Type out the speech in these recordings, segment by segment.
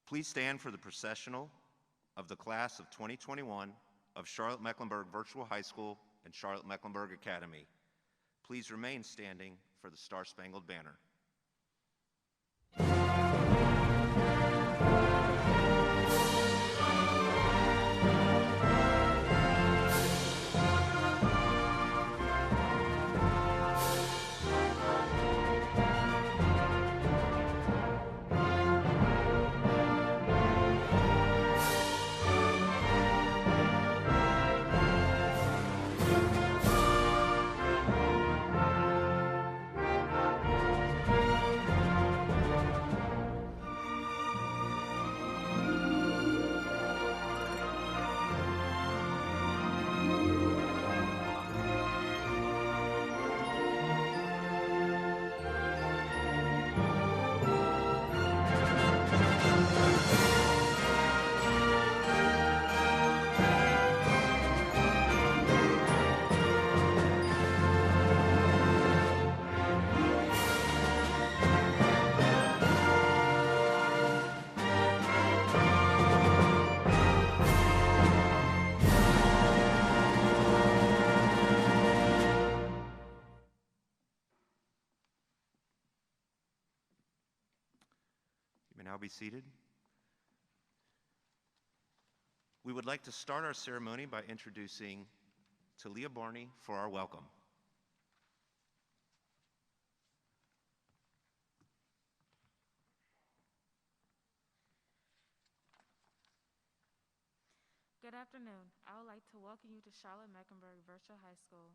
Please stand for the processional of the class of 2021 of Charlotte-Mecklenburg Virtual High School and Charlotte-Mecklenburg Academy. Please remain standing for the Star-Spangled Banner. Now be seated. We would like to start our ceremony by introducing Talia Barney for our welcome. Good afternoon. I would like to welcome you to Charlotte-Mecklenburg Virtual High School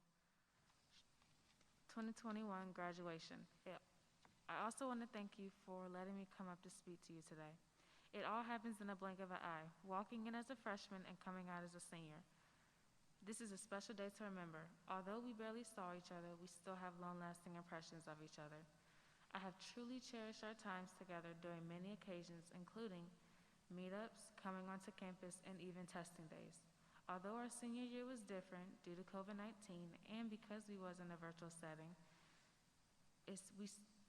2021 graduation. I also want to thank you for letting me come up to speak to you today. It all happens in a blink of an eye, walking in as a freshman and coming out as a senior. This is a special day to remember. Although we barely saw each other, we still have long-lasting impressions of each other. I have truly cherished our times together during many occasions, including meetups, coming onto campus, and even testing days. Although our senior year was different due to COVID-19 and because we was in a virtual setting,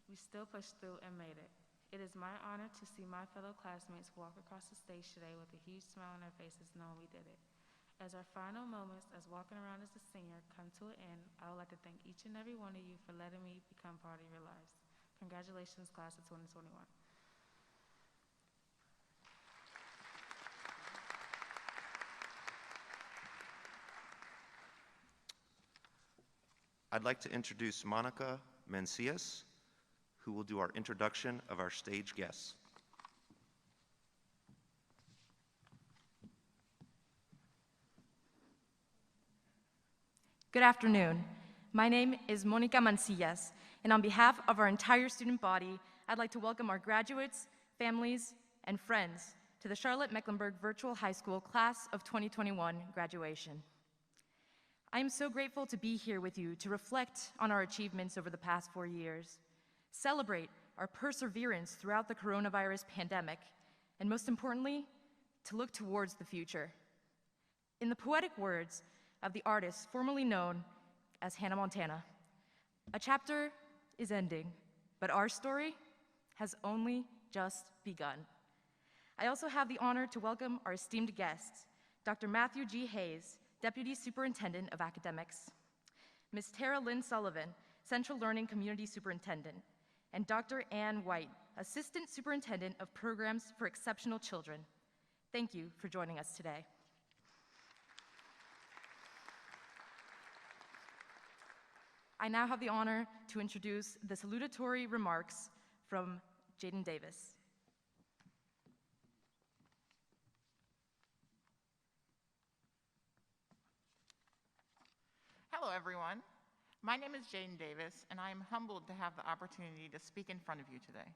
we still pushed through and made it. It is my honor to see my fellow classmates walk across the stage today with a huge smile on their faces knowing we did it. As our final moments as walking around as a senior come to an end, I would like to thank each and every one of you for letting me become part of your lives. Congratulations, class of 2021. I'd like to introduce Monica Mencias, who will do our introduction of our stage guests. Good afternoon. My name is Monica Mancillas, and on behalf of our entire student body, I'd like to welcome our graduates, families, and friends to the Charlotte-Mecklenburg Virtual High School Class of 2021 graduation. I am so grateful to be here with you to reflect on our achievements over the past 4 years, celebrate our perseverance throughout the coronavirus pandemic, and most importantly, to look towards the future. In the poetic words of the artist formerly known as Hannah Montana, a chapter is ending, but our story has only just begun. I also have the honor to welcome our esteemed guests, Dr. Matthew G. Hayes, Deputy Superintendent of Academics, Ms. Tara Lynn Sullivan, Central Learning Community Superintendent, and Dr. Ann White, Assistant Superintendent of Programs for Exceptional Children. Thank you for joining us today. I now have the honor to introduce the salutatory remarks from Jaden Davis. Hello, everyone. My name is Jaden Davis, and I am humbled to have the opportunity to speak in front of you today.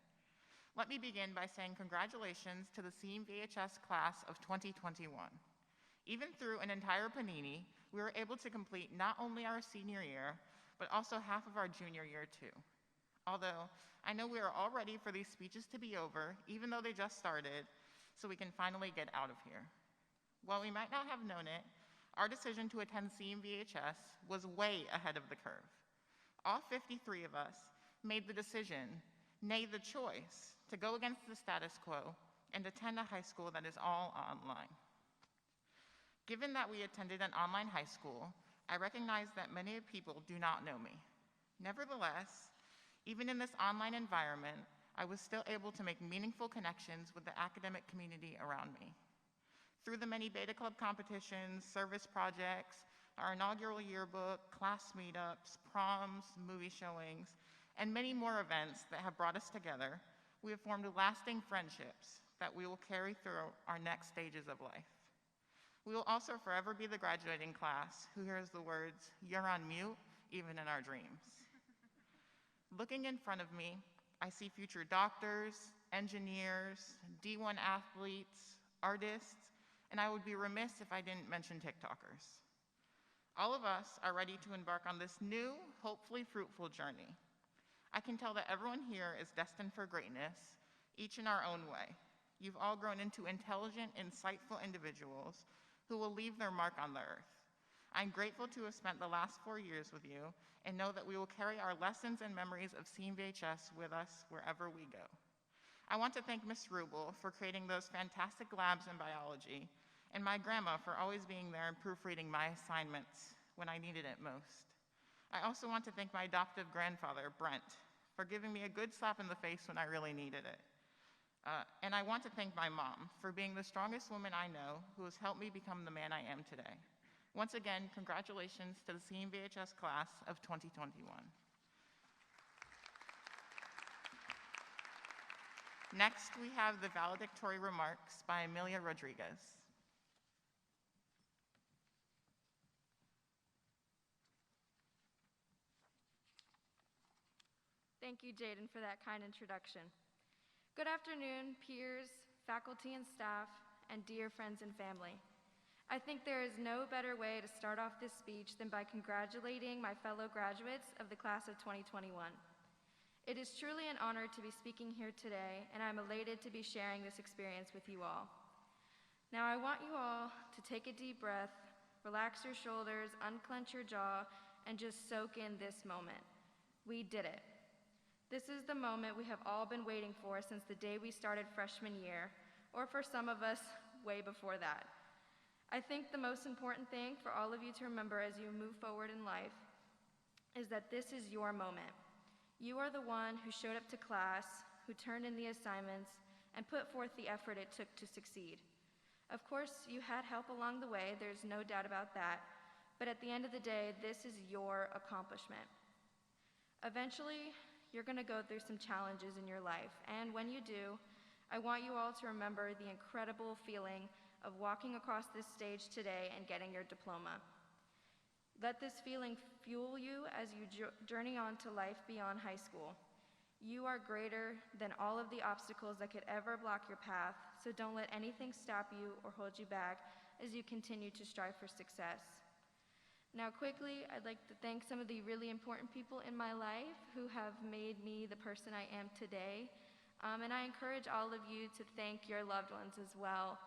Let me begin by saying congratulations to the CMVHS class of 2021. Even through an entire panini, we were able to complete not only our senior year, but also half of our junior year too. Although, I know we are all ready for these speeches to be over, even though they just started, so we can finally get out of here. While we might not have known it, our decision to attend CMVHS was way ahead of the curve. All 53 of us made the decision, nay the choice, to go against the status quo and attend a high school that is all online. Given that we attended an online high school, I recognize that many people do not know me. Nevertheless, even in this online environment, I was still able to make meaningful connections with the academic community around me. Through the many Beta Club competitions, service projects, our inaugural yearbook, class meetups, proms, movie showings, and many more events that have brought us together, we have formed lasting friendships that we will carry through our next stages of life. We will also forever be the graduating class who hears the words, "You're on mute," even in our dreams. Looking in front of me, I see future doctors, engineers, D1 athletes, artists, and I would be remiss if I didn't mention TikTokers. All of us are ready to embark on this new, hopefully fruitful journey. I can tell that everyone here is destined for greatness, each in our own way. You've all grown into intelligent, insightful individuals who will leave their mark on the earth. I'm grateful to have spent the last 4 years with you and know that we will carry our lessons and memories of CMVHS with us wherever we go. I want to thank Ms. Rubel for creating those fantastic labs in biology, and my grandma for always being there and proofreading my assignments when I needed it most. I also want to thank my adoptive grandfather, Brent, for giving me a good slap in the face when I really needed it. And I want to thank my mom for being the strongest woman I know who has helped me become the man I am today. Once again, congratulations to the CMVHS class of 2021. Next, we have the valedictory remarks by Amelia Rodriguez. Thank you, Jaden, for that kind introduction. Good afternoon, peers, faculty and staff, and dear friends and family. I think there is no better way to start off this speech than by congratulating my fellow graduates of the class of 2021. It is truly an honor to be speaking here today, and I'm elated to be sharing this experience with you all. Now, I want you all to take a deep breath, relax your shoulders, unclench your jaw, and just soak in this moment. We did it. This is the moment we have all been waiting for since the day we started freshman year, or for some of us, way before that. I think the most important thing for all of you to remember as you move forward in life is that this is your moment. You are the one who showed up to class, who turned in the assignments, and put forth the effort it took to succeed. Of course, you had help along the way, there's no doubt about that, but at the end of the day, this is your accomplishment. Eventually, you're going to go through some challenges in your life, and when you do, I want you all to remember the incredible feeling of walking across this stage today and getting your diploma. Let this feeling fuel you as you journey on to life beyond high school. You are greater than all of the obstacles that could ever block your path, so don't let anything stop you or hold you back as you continue to strive for success. Now quickly, I'd like to thank some of the really important people in my life who have made me the person I am today. And I encourage all of you to thank your loved ones as well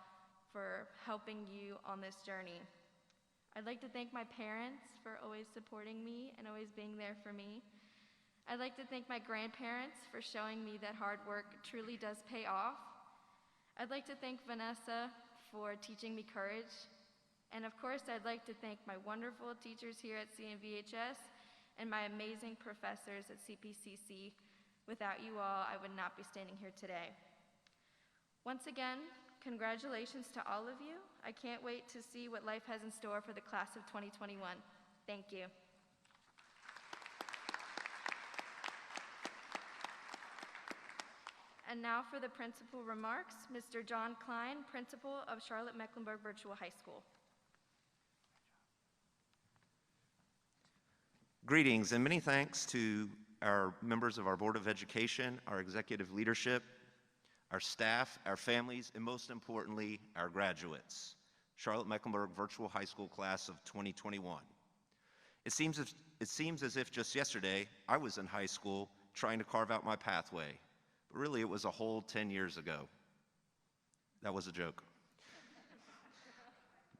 for helping you on this journey. I'd like to thank my parents for always supporting me and always being there for me. I'd like to thank my grandparents for showing me that hard work truly does pay off. I'd like to thank Vanessa for teaching me courage. And of course, I'd like to thank my wonderful teachers here at CMVHS and my amazing professors at CPCC. Without you all, I would not be standing here today. Once again, congratulations to all of you. I can't wait to see what life has in store for the class of 2021. Thank you. And now for the principal remarks, Mr. John Klein, principal of Charlotte-Mecklenburg Virtual High School. Greetings and many thanks to our members of our Board of Education, our executive leadership, our staff, our families, and most importantly, our graduates, Charlotte-Mecklenburg Virtual High School class of 2021. It seems as if just yesterday I was in high school trying to carve out my pathway, but really it was a whole 10 years ago. That was a joke.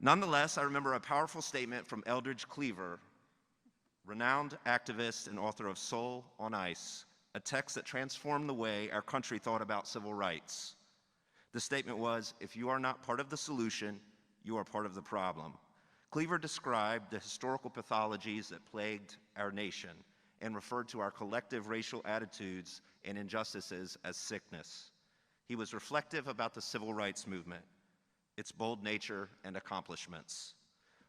Nonetheless, I remember a powerful statement from Eldridge Cleaver, renowned activist and author of Soul on Ice, a text that transformed the way our country thought about civil rights. The statement was, if you are not part of the solution, you are part of the problem. Cleaver described the historical pathologies that plagued our nation and referred to our collective racial attitudes and injustices as sickness. He was reflective about the civil rights movement, its bold nature and accomplishments.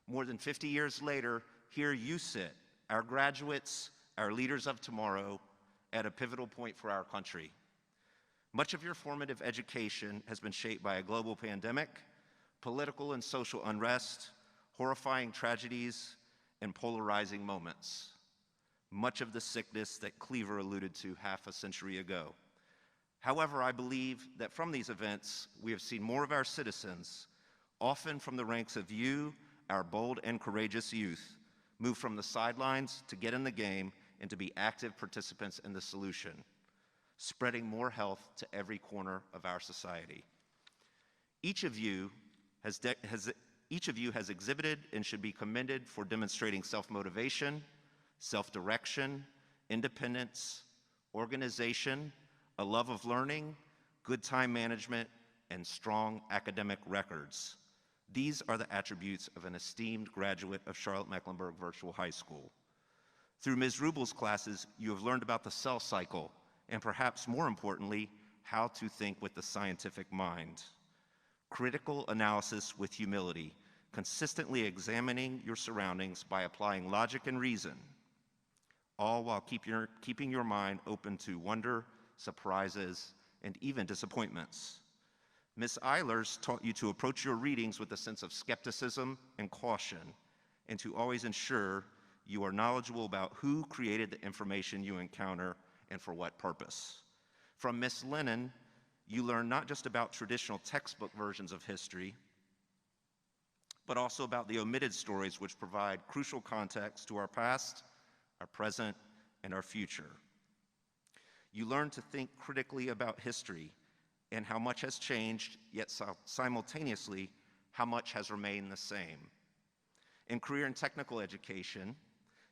More than 50 years later, here you sit, our graduates, our leaders of tomorrow, at a pivotal point for our country. Much of your formative education has been shaped by a global pandemic, political and social unrest, horrifying tragedies, and polarizing moments. Much of the sickness that Cleaver alluded to half a century ago. However, I believe that from these events, we have seen more of our citizens, often from the ranks of you, our bold and courageous youth, move from the sidelines to get in the game and to be active participants in the solution, spreading more health to every corner of our society. Each of you has exhibited and should be commended for demonstrating self-motivation, self-direction, independence, organization, a love of learning, good time management, and strong academic records. These are the attributes of an esteemed graduate of Charlotte-Mecklenburg Virtual High School. Through Ms. Rubel's classes, you have learned about the cell cycle, and perhaps more importantly, how to think with the scientific mind. Critical analysis with humility, consistently examining your surroundings by applying logic and reason, all while keeping your mind open to wonder, surprises, and even disappointments. Ms. Eilers taught you to approach your readings with a sense of skepticism and caution, and to always ensure you are knowledgeable about who created the information you encounter and for what purpose. From Ms. Lennon, you learn not just about traditional textbook versions of history, but also about the omitted stories which provide crucial context to our past, our present, and our future. You learn to think critically about history and how much has changed, yet simultaneously, how much has remained the same. In career and technical education,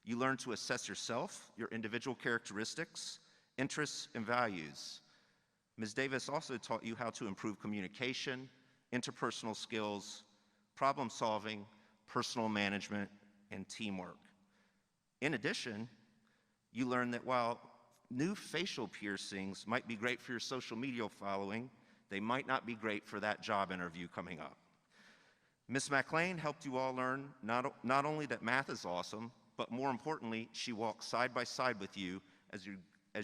you learn to assess yourself, your individual characteristics, interests, and values. Ms. Davis also taught you how to improve communication, interpersonal skills, problem solving, personal management, and teamwork. In addition, you learn that while new facial piercings might be great for your social media following, they might not be great for that job interview coming up. Ms. McLean helped you all learn not only that math is awesome, but more importantly, she walked side by side with you as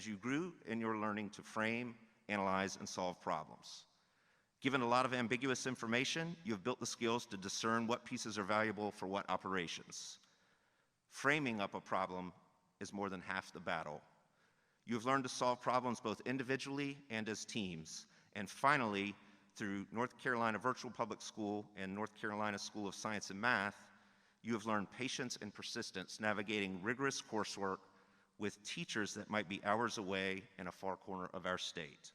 you grew in your learning to frame, analyze, and solve problems. Given a lot of ambiguous information, you have built the skills to discern what pieces are valuable for what operations. Framing up a problem is more than half the battle. You have learned to solve problems both individually and as teams. And finally, through North Carolina Virtual Public School and North Carolina School of Science and Math, you have learned patience and persistence navigating rigorous coursework with teachers that might be hours away in a far corner of our state.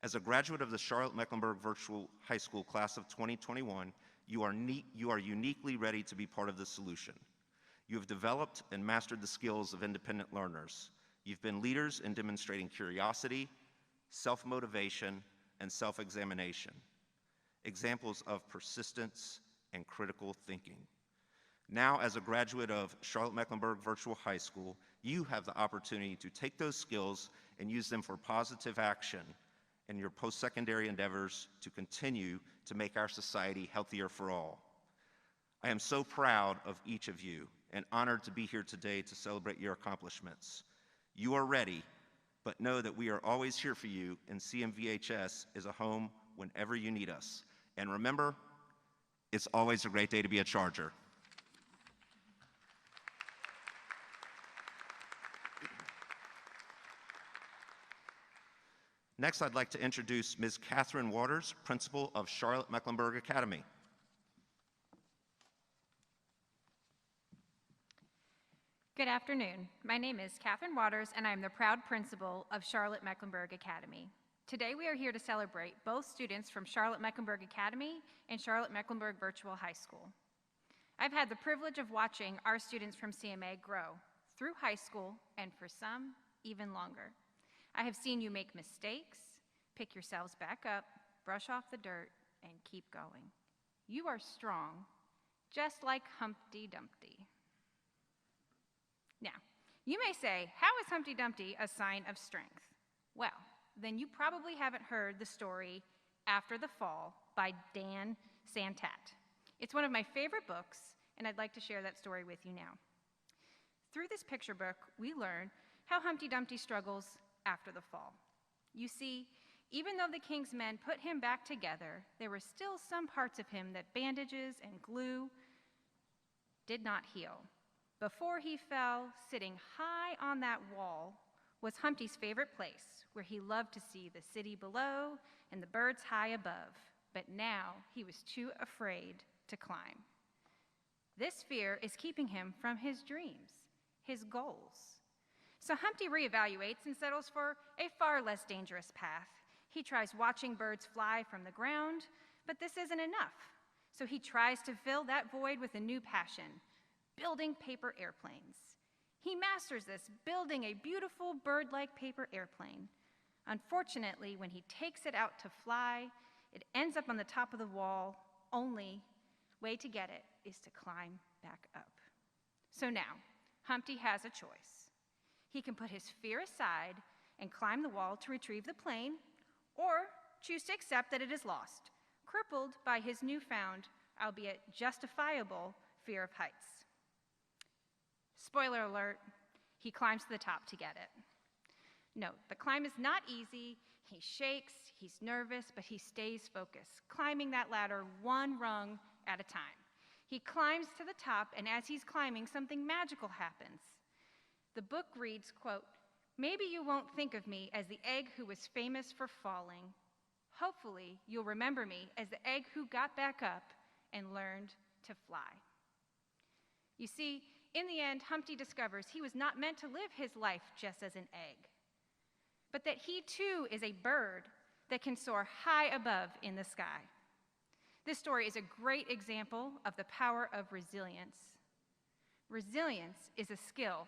As a graduate of the Charlotte-Mecklenburg Virtual High School class of 2021, you are uniquely ready to be part of the solution. You have developed and mastered the skills of independent learners. You've been leaders in demonstrating curiosity, self-motivation, and self-examination, examples of persistence and critical thinking. Now, as a graduate of Charlotte-Mecklenburg Virtual High School, you have the opportunity to take those skills and use them for positive action in your post-secondary endeavors to continue to make our society healthier for all. I am so proud of each of you and honored to be here today to celebrate your accomplishments. You are ready, but know that we are always here for you, and CMVHS is a home whenever you need us. And remember, it's always a great day to be a Charger. Next, I'd like to introduce Ms. Catherine Waters, principal of Charlotte-Mecklenburg Academy. Good afternoon. My name is Catherine Waters, and I am the proud principal of Charlotte-Mecklenburg Academy. Today, we are here to celebrate both students from Charlotte-Mecklenburg Academy and Charlotte-Mecklenburg Virtual High School. I've had the privilege of watching our students from CMA grow through high school, and for some, even longer. I have seen you make mistakes, pick yourselves back up, brush off the dirt, and keep going. You are strong, just like Humpty Dumpty. Now, you may say, how is Humpty Dumpty a sign of strength? Well, then you probably haven't heard the story After the Fall by Dan Santat. It's one of my favorite books, and I'd like to share that story with you now. Through this picture book, we learn how Humpty Dumpty struggles after the fall. You see, even though the king's men put him back together, there were still some parts of him that bandages and glue did not heal. Before he fell, sitting high on that wall was Humpty's favorite place, where he loved to see the city below and the birds high above. But now he was too afraid to climb. This fear is keeping him from his dreams, his goals. So Humpty reevaluates and settles for a far less dangerous path. He tries watching birds fly from the ground, but this isn't enough. So he tries to fill that void with a new passion, building paper airplanes. He masters this, building a beautiful bird-like paper airplane. Unfortunately, when he takes it out to fly, it ends up on the top of the wall. Only way to get it is to climb back up. So now, Humpty has a choice. He can put his fear aside and climb the wall to retrieve the plane, or choose to accept that it is lost, crippled by his newfound, albeit justifiable, fear of heights. Spoiler alert, he climbs to the top to get it. Note, the climb is not easy. He shakes, he's nervous, but he stays focused, climbing that ladder one rung at a time. He climbs to the top, and as he's climbing, something magical happens. The book reads, quote, "Maybe you won't think of me as the egg who was famous for falling. Hopefully, you'll remember me as the egg who got back up and learned to fly." You see, in the end, Humpty discovers he was not meant to live his life just as an egg, but that he too is a bird that can soar high above in the sky. This story is a great example of the power of resilience. Resilience is a skill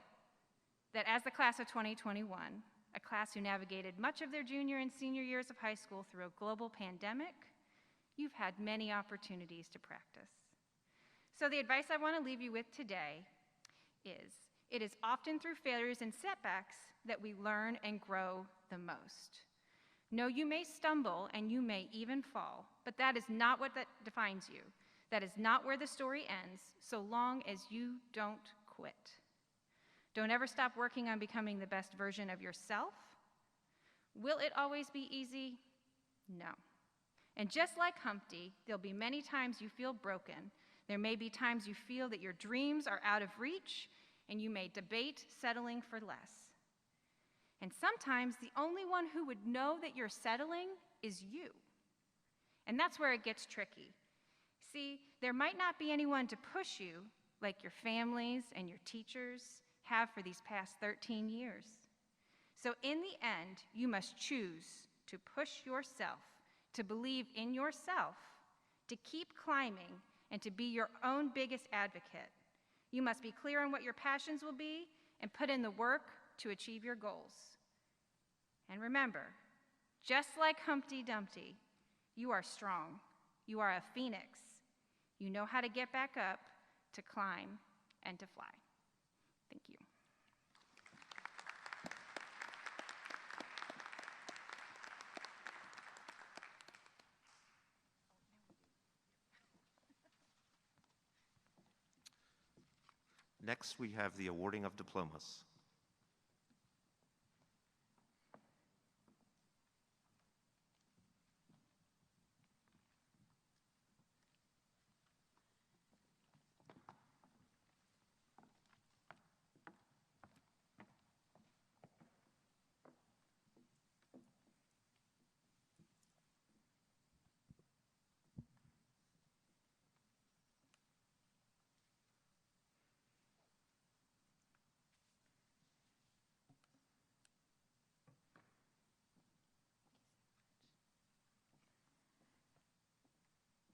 that, as the class of 2021, a class who navigated much of their junior and senior years of high school through a global pandemic, you've had many opportunities to practice. So the advice I want to leave you with today is, it is often through failures and setbacks that we learn and grow the most. No, you may stumble and you may even fall, but that is not what defines you. That is not where the story ends, so long as you don't quit. Don't ever stop working on becoming the best version of yourself. Will it always be easy? No. And just like Humpty, there'll be many times you feel broken. There may be times you feel that your dreams are out of reach, and you may debate settling for less. And sometimes the only one who would know that you're settling is you. And that's where it gets tricky. See, there might not be anyone to push you like your families and your teachers have for these past 13 years. So in the end, you must choose to push yourself, to believe in yourself, to keep climbing, and to be your own biggest advocate. You must be clear on what your passions will be and put in the work to achieve your goals. And remember, just like Humpty Dumpty, you are strong. You are a phoenix. You know how to get back up, to climb, and to fly. Thank you. Next, we have the awarding of diplomas.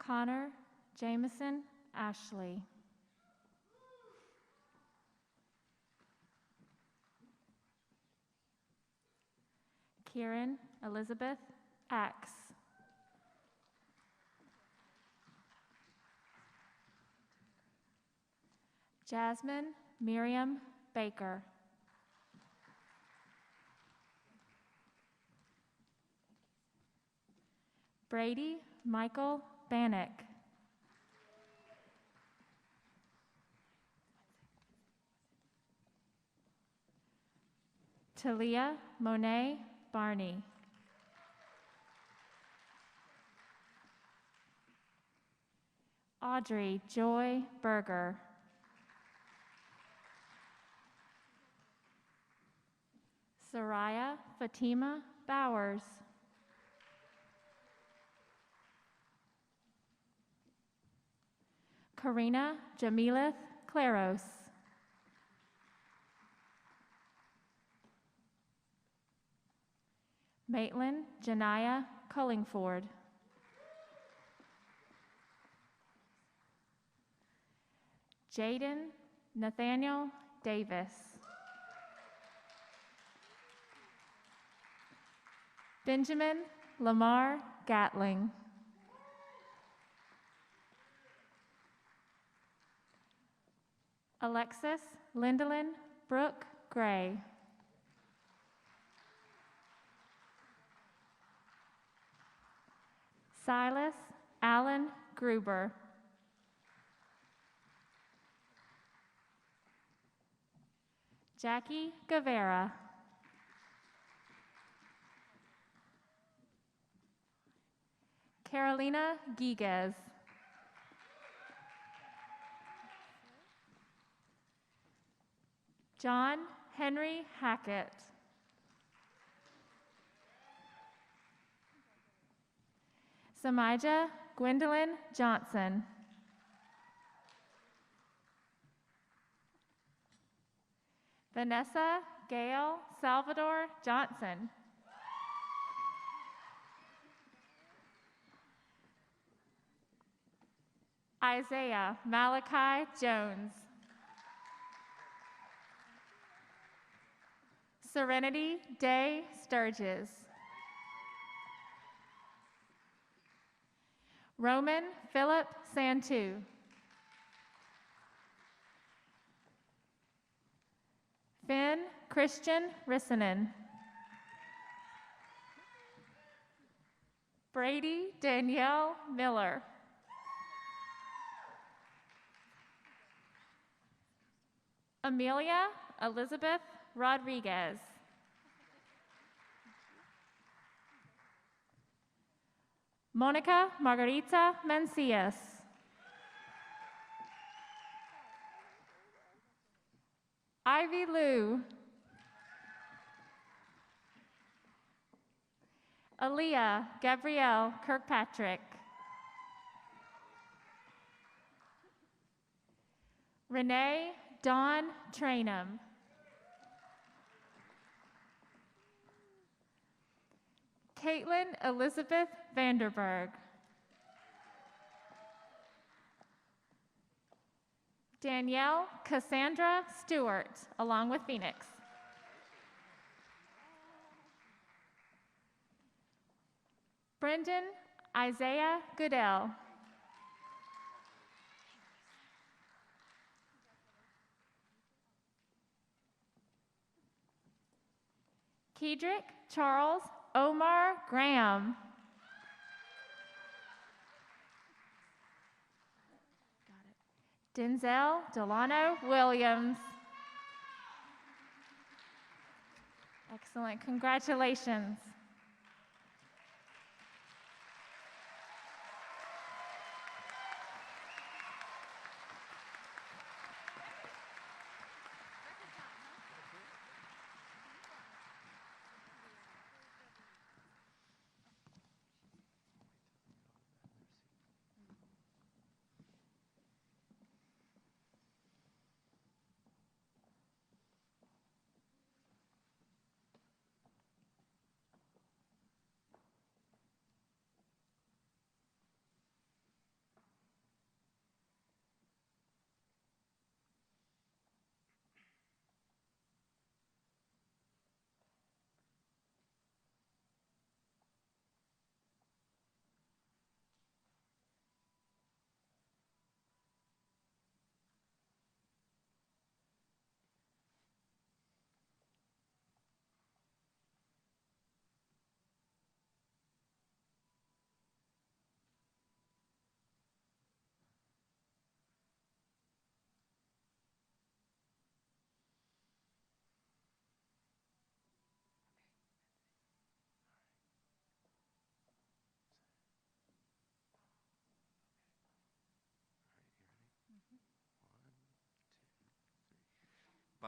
Connor Jameson Ashley. Kieran Elizabeth Axe. Jasmine Miriam Baker. Brady Michael Bannock. Talia Monet Barney. Audrey Joy Berger. Soraya Fatima Bowers. Karina Jamilith Claros. Maitland Janiyah Cullingford. Jaden Nathaniel Davis. Benjamin Lamar Gatling. Alexis Lindalyn Brooke Gray. Silas Allen Gruber. Jackie Guevara. Carolina Giges. John Henry Hackett. Samijah Gwendolyn Johnson. Vanessa Gail Salvador Johnson. Isaiah Malachi Jones. Serenity Day Sturgis. Roman Philip Santu. Finn Christian Rissanen. Brady Danielle Miller. Amelia Elizabeth Rodriguez. Monica Margarita Mencias. Ivy Lou. Aaliyah Gabrielle Kirkpatrick. Renee Dawn Trainum. Caitlin Elizabeth Vanderberg. Danielle Cassandra Stewart, along with Phoenix. Brendan Isaiah Goodell. Kedrick Charles Omar Graham. Denzel Delano Williams. Excellent, congratulations.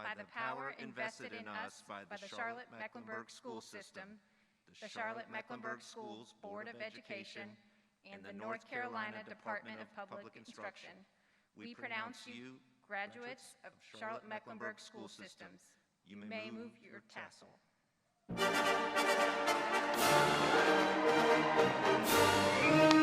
by the power invested in us by the Charlotte-Mecklenburg School System, the Charlotte-Mecklenburg Schools Board of Education, and the North Carolina Department of Public Instruction. We pronounce you graduates of Charlotte-Mecklenburg School Systems. You may move your tassel. Thank you.